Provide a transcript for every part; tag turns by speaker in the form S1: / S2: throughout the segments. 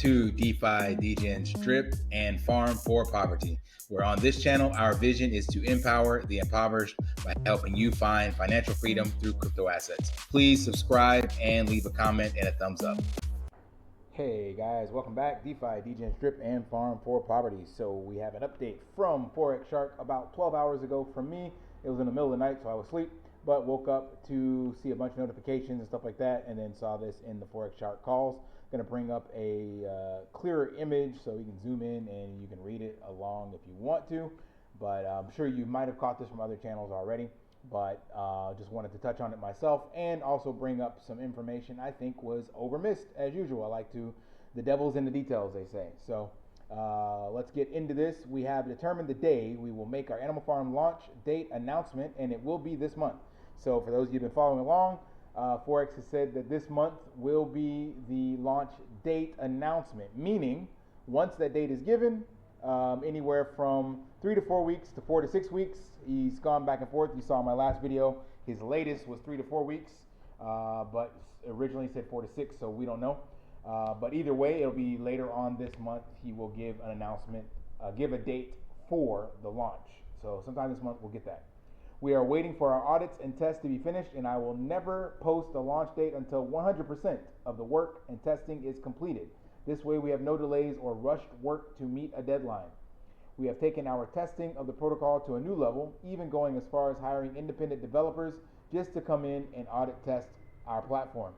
S1: to DeFi, Degens, Drip, and Farm for Poverty, where on this channel, our vision is to empower the impoverished by helping you find financial freedom through crypto assets. Please subscribe and leave a comment and a thumbs up.
S2: Hey guys, welcome back. DeFi, Degens, Drip, and Farm for Poverty. So we have an update from Forex Shark about 12 hours ago from me. It was in the middle of the night, so I was asleep, but woke up to see a bunch of notifications and stuff like that, and then saw this in the Forex Shark calls. Going to bring up a clearer image so you can zoom in and you can read it along if you want to, but I'm sure you might have caught this from other channels already, but just wanted to touch on it myself and also bring up some information I think was overmissed as usual. I like to, the devil's in the details, they say. So let's get into this. We have determined the day we will make our Animal Farm launch date announcement, and it will be this month. So for those of you who've been following along, Forex has said that this month will be the launch date announcement, meaning once that date is given, anywhere from 3 to 4 weeks to 4 to 6 weeks. He's gone back and forth. You saw my last video. His latest was 3 to 4 weeks, but originally said 4 to 6, so we don't know. But either way, it'll be later on this month. He will give an announcement, give a date for the launch. So sometime this month we'll get that. We are waiting for our audits and tests to be finished, and I will never post the launch date until 100% of the work and testing is completed. This way we have no delays or rushed work to meet a deadline. We have taken our testing of the protocol to a new level, even going as far as hiring independent developers just to come in and audit test our platform.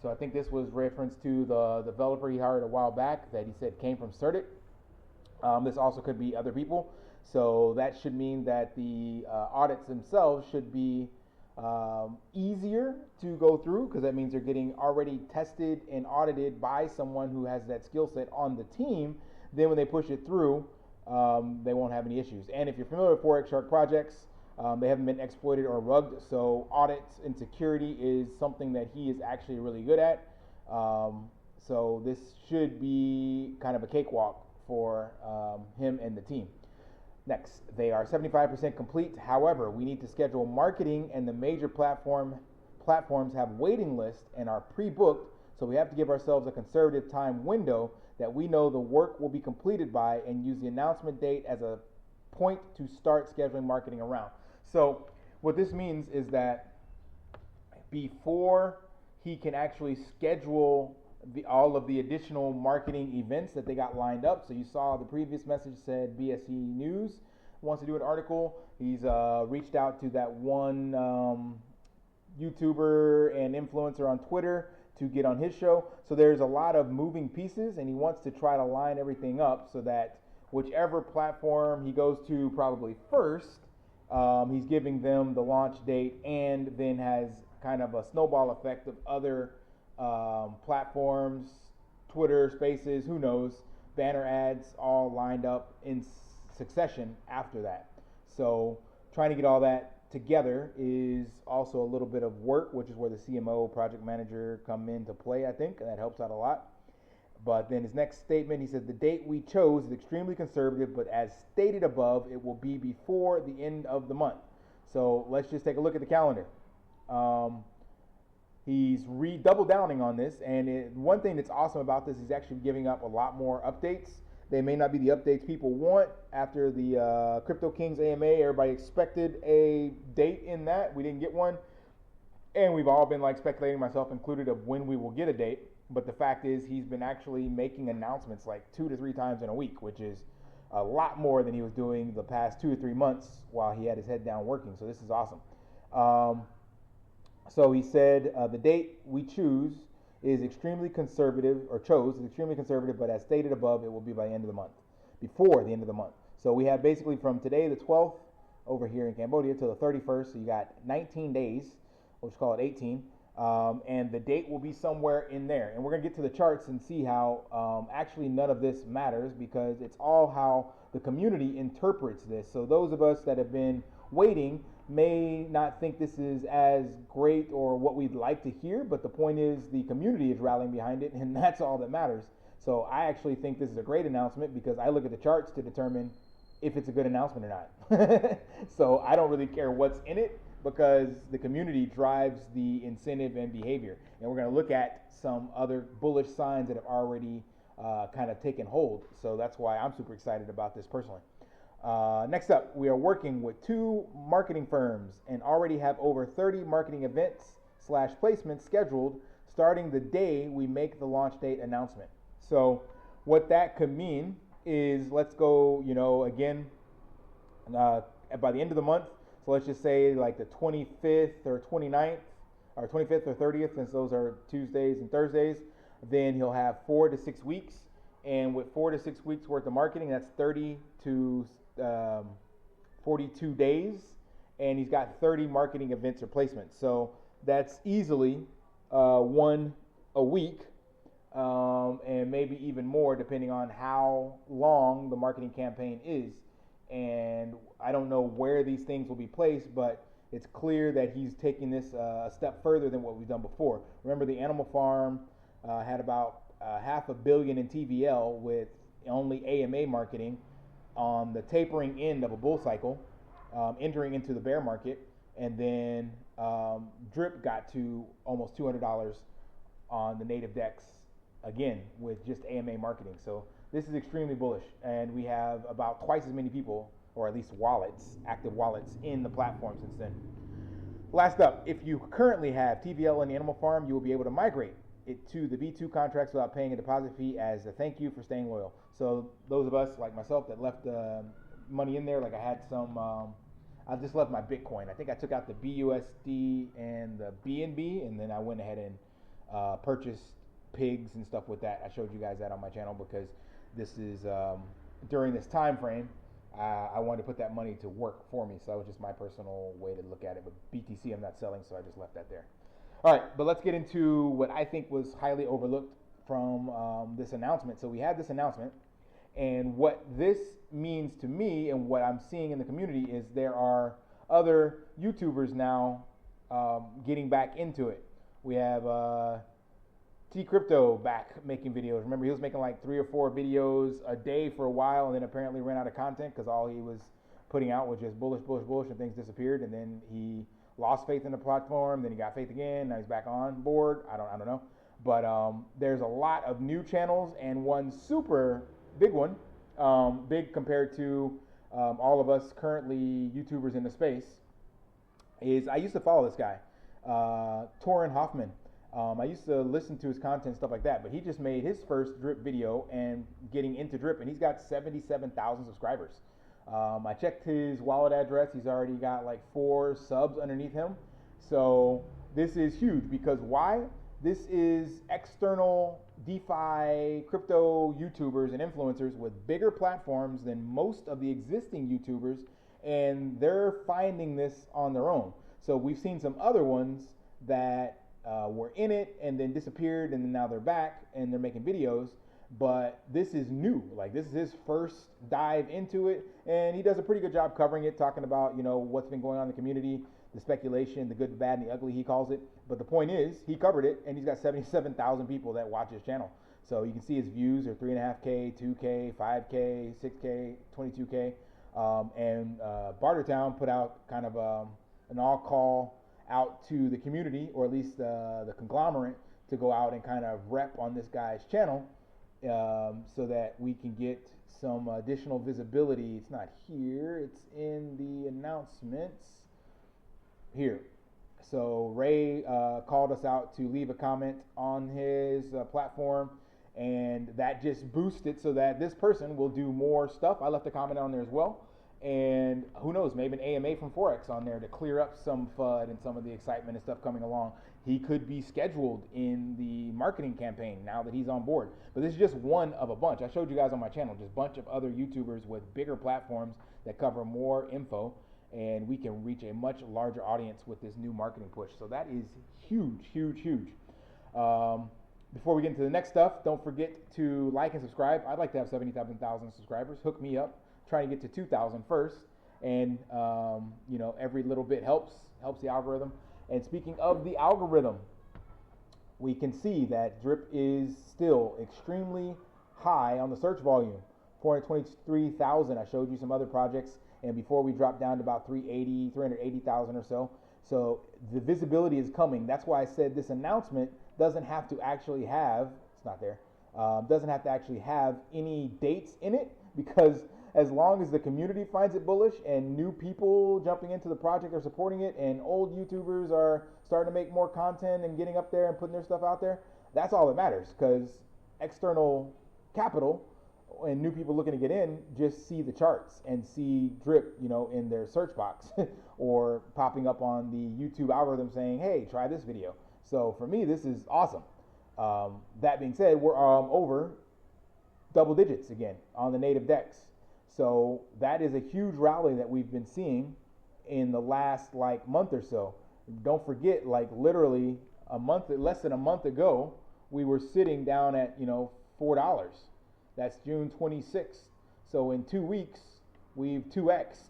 S2: So I think this was reference to the developer he hired a while back that he said came from C.H.A.N.G.E. This also could be other people. So that should mean that the audits themselves should be easier to go through, because that means they're getting already tested and audited by someone who has that skill set on the team. Then when they push it through, they won't have any issues. And if you're familiar with Forex Shark projects, they haven't been exploited or rugged, so audits and security is something that he is actually really good at. So this should be kind of a cakewalk for him and the team. Next, they are 75% complete. However, we need to schedule marketing, and the major platforms have waiting lists and are pre-booked, so we have to give ourselves a conservative time window that we know the work will be completed by, and use the announcement date as a point to start scheduling marketing around. So what this means is that before he can actually schedule all of the additional marketing events that they got lined up. So you saw the previous message said BSE News wants to do an article. He's reached out to that one YouTuber and influencer on Twitter to get on his show. So there's a lot of moving pieces, and he wants to try to line everything up so that whichever platform he goes to probably first, he's giving them the launch date, and then has kind of a snowball effect of other platforms, Twitter Spaces, who knows, banner ads all lined up in succession after that. So trying to get all that together is also a little bit of work, which is where the CMO, project manager, come into play, I think, and that helps out a lot. But then his next statement, he said, the date we chose is extremely conservative, but as stated above, it will be before the end of the month. So let's just take a look at the calendar. He's double downing on this, and one thing that's awesome about this is actually giving up a lot more updates. They may not be the updates people want. After the Crypto Kings AMA, everybody expected a date in that. We didn't get one, and we've all been like speculating, myself included, of when we will get a date. But the fact is, he's been actually making announcements like 2 to 3 times in a week, which is a lot more than he was doing the past 2 or 3 months while he had his head down working. So this is awesome. So he said the date we choose is extremely conservative, or chose is extremely conservative, but as stated above, it will be by the end of the month, before the end of the month. So we have basically from today, the 12th, over here in Cambodia, till the 31st. So you got 19 days, let's call it 18, and the date will be somewhere in there. And we're gonna get to the charts and see how actually none of this matters, because it's all how the community interprets this. So those of us that have been waiting may not think this is as great or what we'd like to hear, but the point is the community is rallying behind it, and that's all that matters. So I actually think this is a great announcement, because I look at the charts to determine if it's a good announcement or not. So I don't really care what's in it, because the community drives the incentive and behavior. And we're going to look at some other bullish signs that have already kind of taken hold. So that's why I'm super excited about this personally. Next up, we are working with 2 marketing firms and already have over 30 marketing events / placements scheduled starting the day we make the launch date announcement. So what that could mean is, let's go, again, by the end of the month. So let's just say like the 25th or 29th, or 25th or 30th, since those are Tuesdays and Thursdays. Then he'll have 4 to 6 weeks. And with 4 to 6 weeks worth of marketing, that's 30 to 42 days. And he's got 30 marketing events or placements. So that's easily 1 a week, and maybe even more depending on how long the marketing campaign is. And I don't know where these things will be placed, but it's clear that he's taking this a step further than what we've done before. Remember, the animal farm had about $500 million in TVL with only AMA marketing on the tapering end of a bull cycle, entering into the bear market, and then Drip got to almost $200 on the native dex again with just AMA marketing. So this is extremely bullish, and we have about twice as many people, or at least wallets, active wallets in the platform since then. Last up, if you currently have TVL in the animal farm, you will be able to migrate it to the V2 contracts without paying a deposit fee as a thank you for staying loyal. So those of us like myself that left money in there, like I had some, I just left my Bitcoin. I think I took out the BUSD and the BNB, and then I went ahead and purchased pigs and stuff with that. I showed you guys that on my channel because this is during this time frame. I wanted to put that money to work for me, so that was just my personal way to look at it. But BTC I'm not selling, so I just left that there. All right, but let's get into what I think was highly overlooked from this announcement. So we had this announcement, and what this means to me and what I'm seeing in the community is there are other YouTubers now getting back into it. We have T-Crypto back making videos. Remember, he was making like 3 or 4 videos a day for a while, and then apparently ran out of content because all he was putting out was just bullish, and things disappeared. And then he lost faith in the platform. Then he got faith again. Now he's back on board. I don't know. But there's a lot of new channels, and one super big one, big compared to all of us currently YouTubers in the space, is I used to follow this guy, Torin Hoffman. I used to listen to his content, stuff like that, but he just made his first drip video and getting into drip, and he's got 77,000 subscribers. I checked his wallet address. He's already got like 4 subs underneath him. So this is huge because why? This is external DeFi crypto YouTubers and influencers with bigger platforms than most of the existing YouTubers, and they're finding this on their own. So we've seen some other ones that were in it and then disappeared, and then now they're back and they're making videos. But this is new. Like, this is his first dive into it, and he does a pretty good job covering it, talking about, what's been going on in the community, the speculation, the good, the bad, and the ugly, he calls it. But the point is, he covered it, and he's got 77,000 people that watch his channel. So you can see his views are 3.5K, 2K, 5K, 6K, 22K. And Bartertown put out kind of an all call out to the community, or at least the conglomerate, to go out and kind of rep on this guy's channel, so that we can get some additional visibility. It's not here, it's in the announcements here. So Ray called us out to leave a comment on his platform, and that just boosted so that this person will do more stuff. I left a comment on there as well. And who knows, maybe an AMA from Forex on there to clear up some FUD and some of the excitement and stuff coming along. He could be scheduled in the marketing campaign now that he's on board. But this is just one of a bunch. I showed you guys on my channel just a bunch of other YouTubers with bigger platforms that cover more info, and we can reach a much larger audience with this new marketing push. So that is huge, huge, huge. Before we get into the next stuff, don't forget to like and subscribe. I'd like to have 77,000 subscribers. Hook me up. Trying to get to 2,000 first, and every little bit helps the algorithm. And speaking of the algorithm, we can see that drip is still extremely high on the search volume, 423,000. I showed you some other projects, and before we dropped down to about 380,000 or so. So the visibility is coming. That's why I said this announcement doesn't have to actually have, it's not there, Doesn't have to actually have any dates in it, because as long as the community finds it bullish and new people jumping into the project are supporting it, and old YouTubers are starting to make more content and getting up there and putting their stuff out there, that's all that matters, because external capital and new people looking to get in just see the charts and see drip, in their search box or popping up on the YouTube algorithm saying, hey, try this video. So for me, this is awesome. That being said, we're over double digits again on the native DEX. So that is a huge rally that we've been seeing in the last month or so. Don't forget, literally less than a month ago, we were sitting down at $4. That's June 26th. So in 2 weeks, we've 2x'd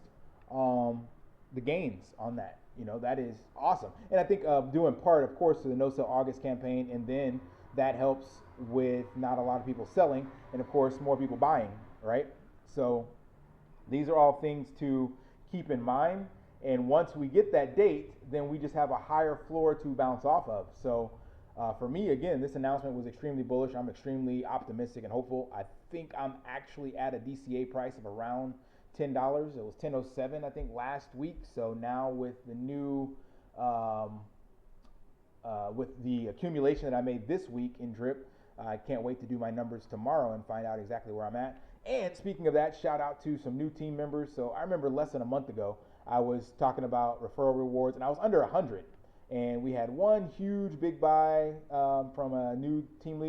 S2: the gains on that. That is awesome. And I think due in part, of course, to the No Sell August campaign, and then that helps with not a lot of people selling, and of course, more people buying, right? So these are all things to keep in mind. And once we get that date, then we just have a higher floor to bounce off of. So for me, again, this announcement was extremely bullish. I'm extremely optimistic and hopeful. I think I'm actually at a DCA price of around $10. It was $10.07, I think, last week. So now with the new, with the accumulation that I made this week in drip, I can't wait to do my numbers tomorrow and find out exactly where I'm at. And speaking of that, shout out to some new team members. So I remember less than a month ago, I was talking about referral rewards, and I was under 100. And we had one huge big buy from a new team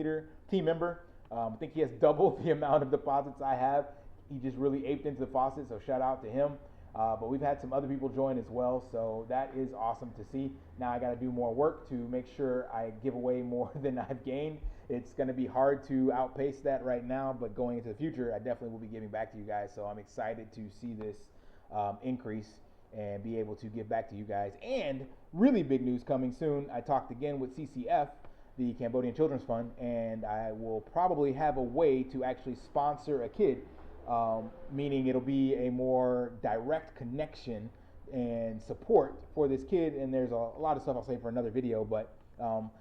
S2: member. I think he has double the amount of deposits I have. He just really aped into the Faucet, so shout out to him. But we've had some other people join as well, so that is awesome to see. Now I got to do more work to make sure I give away more than I've gained. It's going to be hard to outpace that right now, but going into the future, I definitely will be giving back to you guys. So I'm excited to see this increase and be able to give back to you guys. And really big news coming soon. I talked again with CCF, the Cambodian Children's Fund, and I will probably have a way to actually sponsor a kid, meaning it'll be a more direct connection and support for this kid. And there's a lot of stuff I'll say for another video, but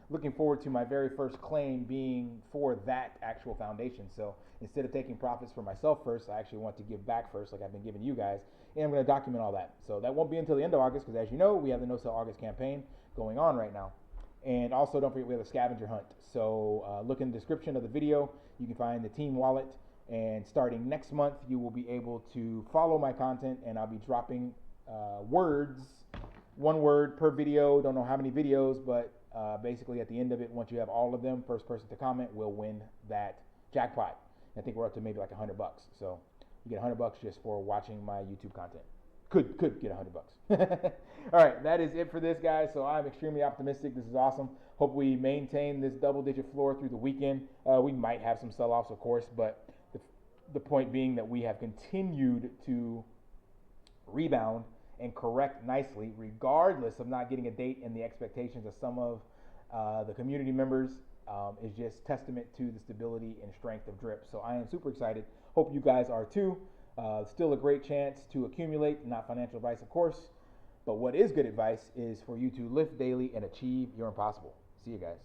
S2: looking forward to my very first claim being for that actual foundation. So instead of taking profits for myself first, I actually want to give back first, like I've been giving you guys, and I'm going to document all that. So that won't be until the end of August, because as you know, we have the No Sell August campaign going on right now. And also, don't forget, we have a scavenger hunt. So look in the description of the video. You can find the team wallet. And starting next month, you will be able to follow my content, and I'll be dropping words, one word per video. Don't know how many videos, but basically at the end of it, once you have all of them, first person to comment will win that jackpot. I think we're up to maybe like $100. So you get $100 just for watching my YouTube content. Could get $100. All right, that is it for this, guys. So I'm extremely optimistic. This is awesome. Hope we maintain this double-digit floor through the weekend. We might have some sell-offs, of course, but the point being that we have continued to rebound and correct nicely, regardless of not getting a date, and the expectations of some of the community members is just testament to the stability and strength of drip. So I am super excited. Hope you guys are too. Still a great chance to accumulate, not financial advice, of course, but what is good advice is for you to lift daily and achieve your impossible. See you guys.